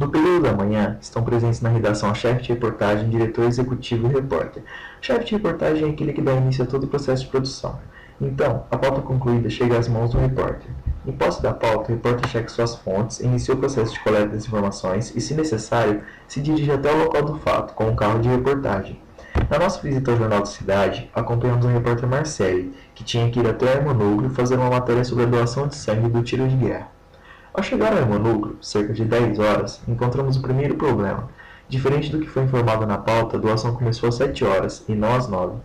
No período da manhã, estão presentes na redação a chefe de reportagem, diretor executivo e repórter. O chefe de reportagem é aquele que dá início a todo o processo de produção. Então, a pauta concluída chega às mãos do repórter. Em posse da pauta, o repórter checa suas fontes, inicia o processo de coleta das informações e, se necessário, se dirige até o local do fato, com um carro de reportagem. Na nossa visita ao Jornal da Cidade, acompanhamos o repórter Marcele, que tinha que ir até o Hermanúcleo fazer uma matéria sobre a doação de sangue do tiro de guerra. Ao chegar ao Hermanúcleo, cerca de 10 horas, encontramos o primeiro problema. Diferente do que foi informado na pauta, a doação começou às 7 horas e não às 9.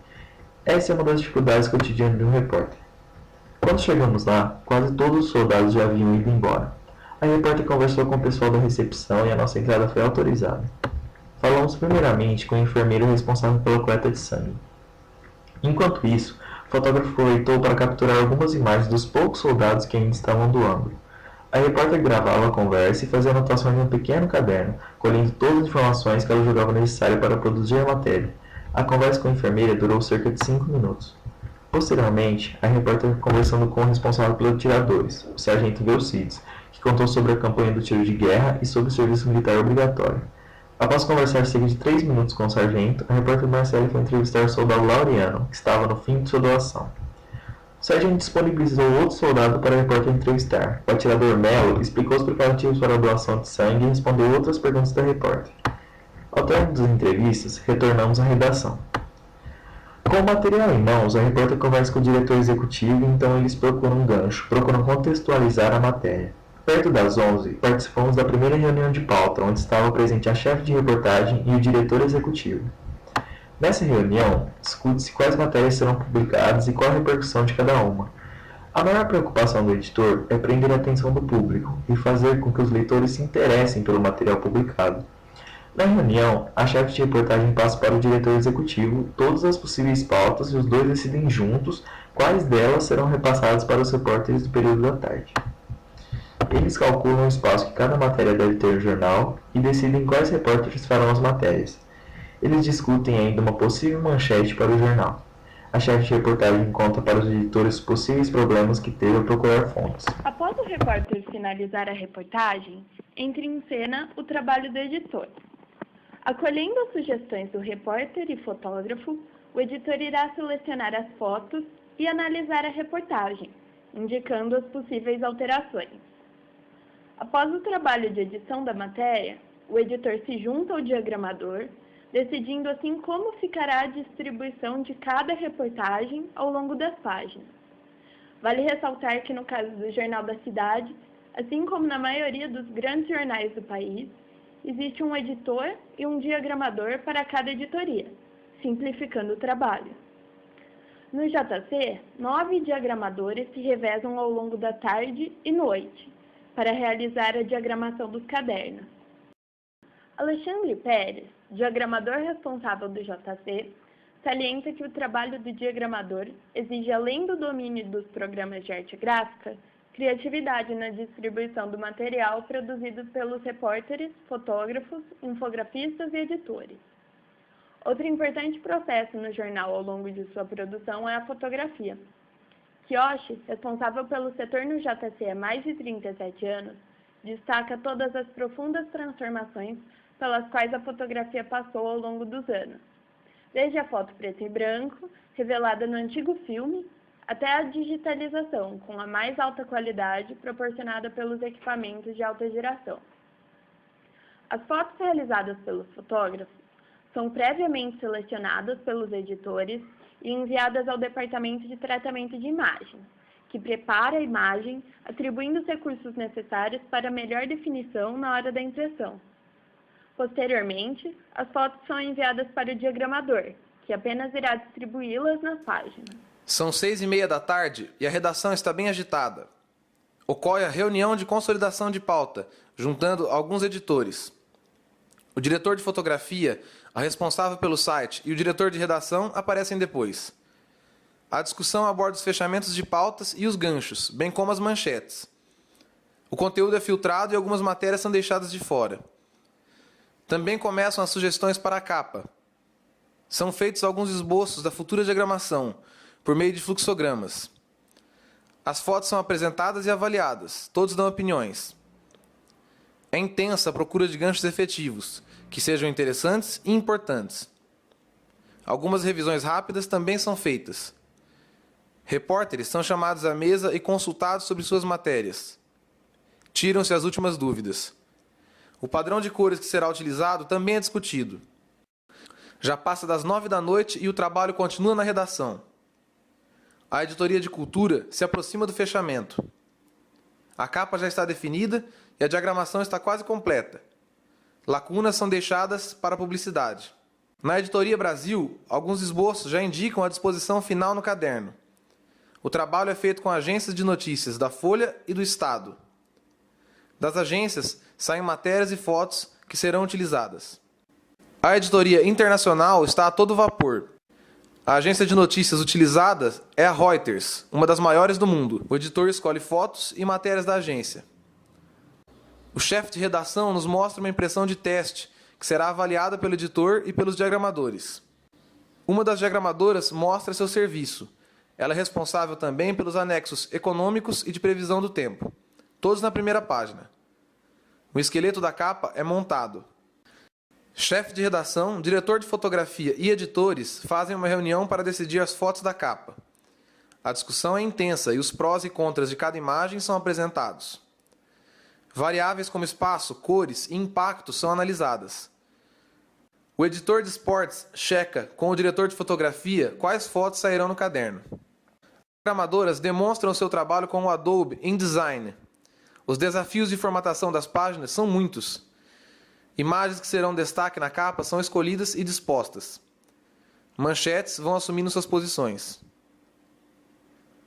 Essa é uma das dificuldades cotidianas de um repórter. Quando chegamos lá, quase todos os soldados já haviam ido embora. A repórter conversou com o pessoal da recepção e a nossa entrada foi autorizada. Falamos primeiramente com o enfermeiro responsável pela coleta de sangue. Enquanto isso, o fotógrafo aproveitou para capturar algumas imagens dos poucos soldados que ainda estavam doando. A repórter gravava a conversa e fazia anotações em um pequeno caderno, colhendo todas as informações que ela julgava necessárias para produzir a matéria. A conversa com a enfermeira durou cerca de 5 minutos. Posteriormente, a repórter conversando com o responsável pelos atiradores, o sargento Velcides, que contou sobre a campanha do tiro de guerra e sobre o serviço militar obrigatório. Após conversar cerca de 3 minutos com o sargento, a repórter Marcele foi entrevistar o soldado Laureano, que estava no fim de sua doação. O sargento disponibilizou outro soldado para a repórter entrevistar. O atirador Melo explicou os preparativos para a doação de sangue e respondeu outras perguntas da repórter. Ao término das entrevistas, retornamos à redação. Com o material em mãos, a repórter conversa com o diretor executivo e então eles procuram um gancho, procuram contextualizar a matéria. Perto das 11, participamos da primeira reunião de pauta, onde estava presente a chefe de reportagem e o diretor executivo. Nessa reunião, discute-se quais matérias serão publicadas e qual a repercussão de cada uma. A maior preocupação do editor é prender a atenção do público e fazer com que os leitores se interessem pelo material publicado. Na reunião, a chefe de reportagem passa para o diretor executivo todas as possíveis pautas e os dois decidem juntos quais delas serão repassadas para os repórteres do período da tarde. Eles calculam o espaço que cada matéria deve ter no jornal e decidem quais repórteres farão as matérias. Eles discutem ainda uma possível manchete para o jornal. A chefe de reportagem conta para os editores os possíveis problemas que teve ao procurar fontes. Após o repórter finalizar a reportagem, entra em cena o trabalho do editor. Acolhendo as sugestões do repórter e fotógrafo, o editor irá selecionar as fotos e analisar a reportagem, indicando as possíveis alterações. Após o trabalho de edição da matéria, o editor se junta ao diagramador, decidindo assim como ficará a distribuição de cada reportagem ao longo das páginas. Vale ressaltar que no caso do Jornal da Cidade, assim como na maioria dos grandes jornais do país, existe um editor e um diagramador para cada editoria, simplificando o trabalho. No JC, 9 diagramadores se revezam ao longo da tarde e noite para realizar a diagramação dos cadernos. Alexandre Pérez, diagramador responsável do JC, salienta que o trabalho do diagramador exige, além do domínio dos programas de arte gráfica, criatividade na distribuição do material produzido pelos repórteres, fotógrafos, infografistas e editores. Outro importante processo no jornal ao longo de sua produção é a fotografia. Kiyoshi, responsável pelo setor no JC há mais de 37 anos, destaca todas as profundas transformações pelas quais a fotografia passou ao longo dos anos, desde a foto preto e branco, revelada no antigo filme, até a digitalização, com a mais alta qualidade proporcionada pelos equipamentos de alta geração. As fotos realizadas pelos fotógrafos são previamente selecionadas pelos editores e enviadas ao Departamento de Tratamento de Imagens, que prepara a imagem, atribuindo os recursos necessários para melhor definição na hora da impressão. Posteriormente, as fotos são enviadas para o diagramador, que apenas irá distribuí-las nas páginas. São 6h30 da tarde e a redação está bem agitada. Ocorre a reunião de consolidação de pauta, juntando alguns editores. O diretor de fotografia, a responsável pelo site e o diretor de redação aparecem depois. A discussão aborda os fechamentos de pautas e os ganchos, bem como as manchetes. O conteúdo é filtrado e algumas matérias são deixadas de fora. Também começam as sugestões para a capa. São feitos alguns esboços da futura diagramação, por meio de fluxogramas. As fotos são apresentadas e avaliadas, todos dão opiniões. É intensa a procura de ganchos efetivos, que sejam interessantes e importantes. Algumas revisões rápidas também são feitas. Repórteres são chamados à mesa e consultados sobre suas matérias. Tiram-se as últimas dúvidas. O padrão de cores que será utilizado também é discutido. Já passa das 9 da noite e o trabalho continua na redação. A editoria de cultura se aproxima do fechamento. A capa já está definida e a diagramação está quase completa. Lacunas são deixadas para a publicidade. Na editoria Brasil, alguns esboços já indicam a disposição final no caderno. O trabalho é feito com agências de notícias da Folha e do Estado. Das agências saem matérias e fotos que serão utilizadas. A editoria internacional está a todo vapor. A agência de notícias utilizada é a Reuters, uma das maiores do mundo. O editor escolhe fotos e matérias da agência. O chefe de redação nos mostra uma impressão de teste, que será avaliada pelo editor e pelos diagramadores. Uma das diagramadoras mostra seu serviço. Ela é responsável também pelos anexos econômicos e de previsão do tempo, todos na primeira página. O esqueleto da capa é montado. Chefe de redação, diretor de fotografia e editores fazem uma reunião para decidir as fotos da capa. A discussão é intensa e os prós e contras de cada imagem são apresentados. Variáveis como espaço, cores e impacto são analisadas. O editor de esportes checa com o diretor de fotografia quais fotos sairão no caderno. As diagramadoras demonstram seu trabalho com o Adobe InDesign. Os desafios de formatação das páginas são muitos. Imagens que serão destaque na capa são escolhidas e dispostas. Manchetes vão assumindo suas posições.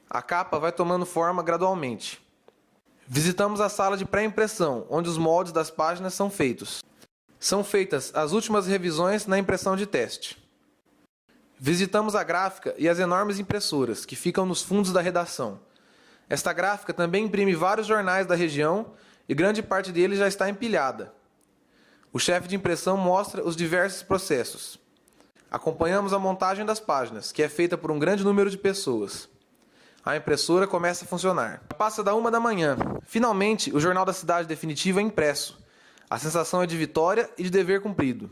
A capa vai tomando forma gradualmente. Visitamos a sala de pré-impressão, onde os moldes das páginas são feitos. São feitas as últimas revisões na impressão de teste. Visitamos a gráfica e as enormes impressoras, que ficam nos fundos da redação. Esta gráfica também imprime vários jornais da região e grande parte deles já está empilhada. O chefe de impressão mostra os diversos processos. Acompanhamos a montagem das páginas, que é feita por um grande número de pessoas. A impressora começa a funcionar. Passa da 1 da manhã. Finalmente, o Jornal da Cidade definitivo é impresso. A sensação é de vitória e de dever cumprido.